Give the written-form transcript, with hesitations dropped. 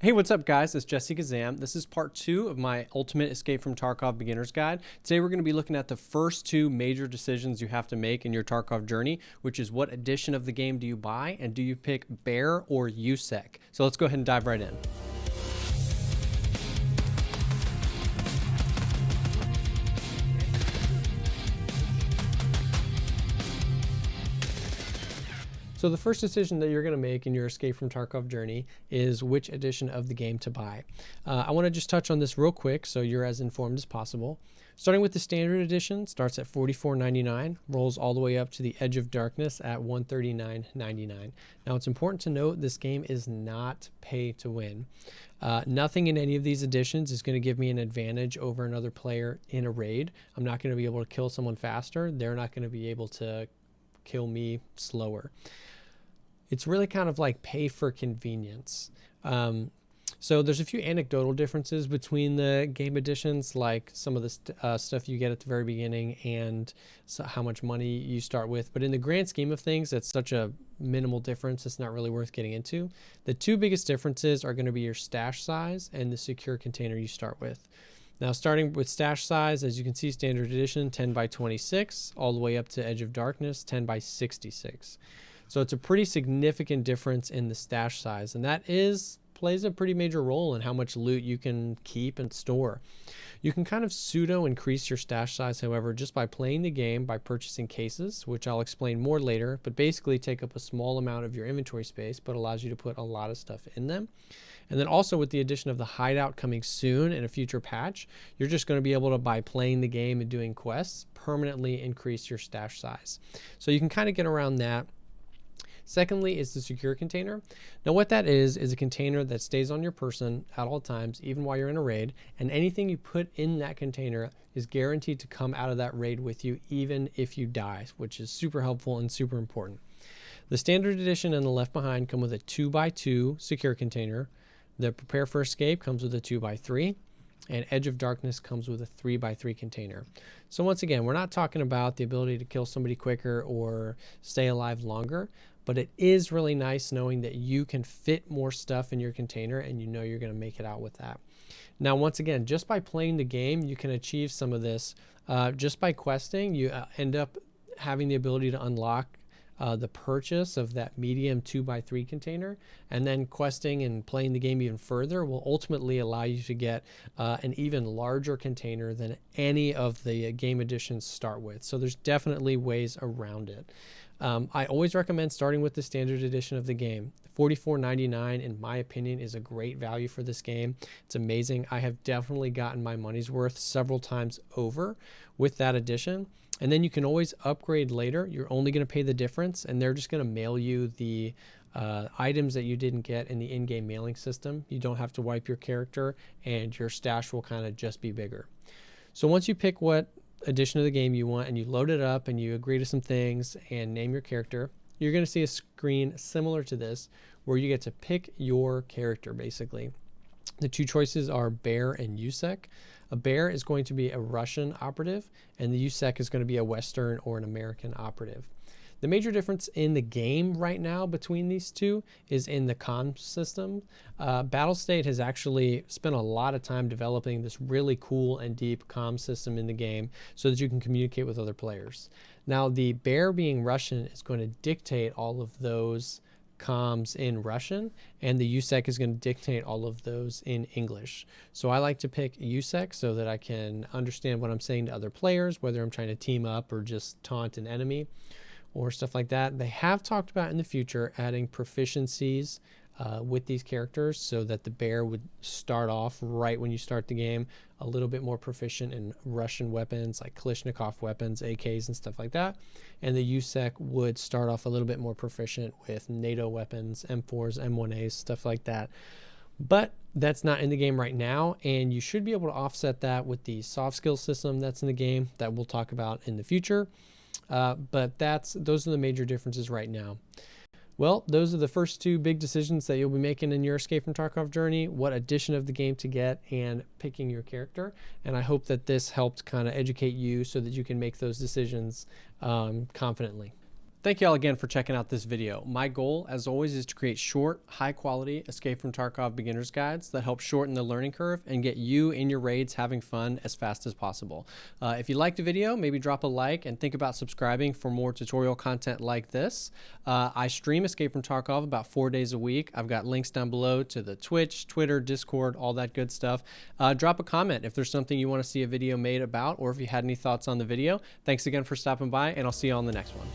Hey, what's up, guys? It's Jesse Kazam. This is part 2 of my Ultimate Escape from Tarkov Beginner's Guide. Today, we're going to be looking at the first 2 major decisions you have to make in your Tarkov journey, which is what edition of the game do you buy, and do you pick Bear or USEC? So let's go ahead and dive right in. So the first decision that you're going to make in your Escape from Tarkov journey is which edition of the game to buy. I want to just touch on this real quick so you're as informed as possible. Starting with the standard edition, starts at $44.99, rolls all the way up to the Edge of Darkness at $139.99. Now it's important to note this game is not pay to win. Nothing in any of these editions is going to give me an advantage over another player in a raid. I'm not going to be able to kill someone faster. They're not going to be able to kill me slower. It's really kind of like pay for convenience. So there's a few anecdotal differences between the game editions, like some of the stuff you get at the very beginning and how much money you start with. But in the grand scheme of things, it's such a minimal difference, it's not really worth getting into. The 2 biggest differences are going to be your stash size and the secure container you start with. Now, starting with stash size, as you can see, standard edition 10 by 26, all the way up to Edge of Darkness 10 by 66. So it's a pretty significant difference in the stash size, and that plays a pretty major role in how much loot you can keep and store. You can kind of pseudo increase your stash size, however, just by playing the game by purchasing cases, which I'll explain more later, but basically take up a small amount of your inventory space, but allows you to put a lot of stuff in them. And then also with the addition of the hideout coming soon in a future patch, you're just going to be able to, by playing the game and doing quests, permanently increase your stash size. So you can kind of get around that. Secondly is the secure container. Now what that is a container that stays on your person at all times, even while you're in a raid, and anything you put in that container is guaranteed to come out of that raid with you, even if you die, which is super helpful and super important. The standard edition and the Left Behind come with a 2x2 secure container. The Prepare for Escape comes with a 2x3, and Edge of Darkness comes with a 3x3 container. So once again, we're not talking about the ability to kill somebody quicker or stay alive longer, but it is really nice knowing that you can fit more stuff in your container and you know you're going to make it out with that. Now, once again, just by playing the game, you can achieve some of this. Just by questing, you end up having the ability to unlock the purchase of that medium 2x3 container, and then questing and playing the game even further will ultimately allow you to get an even larger container than any of the game editions start with. So there's definitely ways around it. I always recommend starting with the standard edition of the game. $44.99 in my opinion is a great value for this game. It's amazing. I have definitely gotten my money's worth several times over with that edition. And then you can always upgrade later. You're only going to pay the difference, and they're just going to mail you the items that you didn't get in the in-game mailing system. You don't have to wipe your character, and your stash will kind of just be bigger. So once you pick what edition of the game you want and you load it up and you agree to some things and name your character, you're going to see a screen similar to this where you get to pick your character basically. The 2 choices are Bear and USEC. A Bear is going to be a Russian operative, and the USEC is going to be a Western or an American operative. The major difference in the game right now between these 2 is in the comm system. Battlestate has actually spent a lot of time developing this really cool and deep comm system in the game so that you can communicate with other players. Now, the Bear being Russian is going to dictate all of those comms in Russian, and the USEC is going to dictate all of those in English. So I like to pick USEC so that I can understand what I'm saying to other players, whether I'm trying to team up or just taunt an enemy or stuff like that. They have talked about in the future adding proficiencies with these characters so that the Bear would start off right when you start the game a little bit more proficient in Russian weapons like Kalashnikov weapons, AKs and stuff like that, and the USEC would start off a little bit more proficient with NATO weapons, M4s, M1As, stuff like that. But that's not in the game right now, and you should be able to offset that with the soft skills system that's in the game that we'll talk about in the future. But those are the major differences right now. Well, those are the first 2 big decisions that you'll be making in your Escape from Tarkov journey: what edition of the game to get and picking your character. And I hope that this helped kind of educate you so that you can make those decisions confidently. Thank you all again for checking out this video. My goal, as always, is to create short, high-quality Escape from Tarkov beginner's guides that help shorten the learning curve and get you in your raids having fun as fast as possible. If you liked the video, maybe drop a like and think about subscribing for more tutorial content like this. I stream Escape from Tarkov about 4 days a week. I've got links down below to the Twitch, Twitter, Discord, all that good stuff. Drop a comment if there's something you want to see a video made about, or if you had any thoughts on the video. Thanks again for stopping by, and I'll see you on the next one.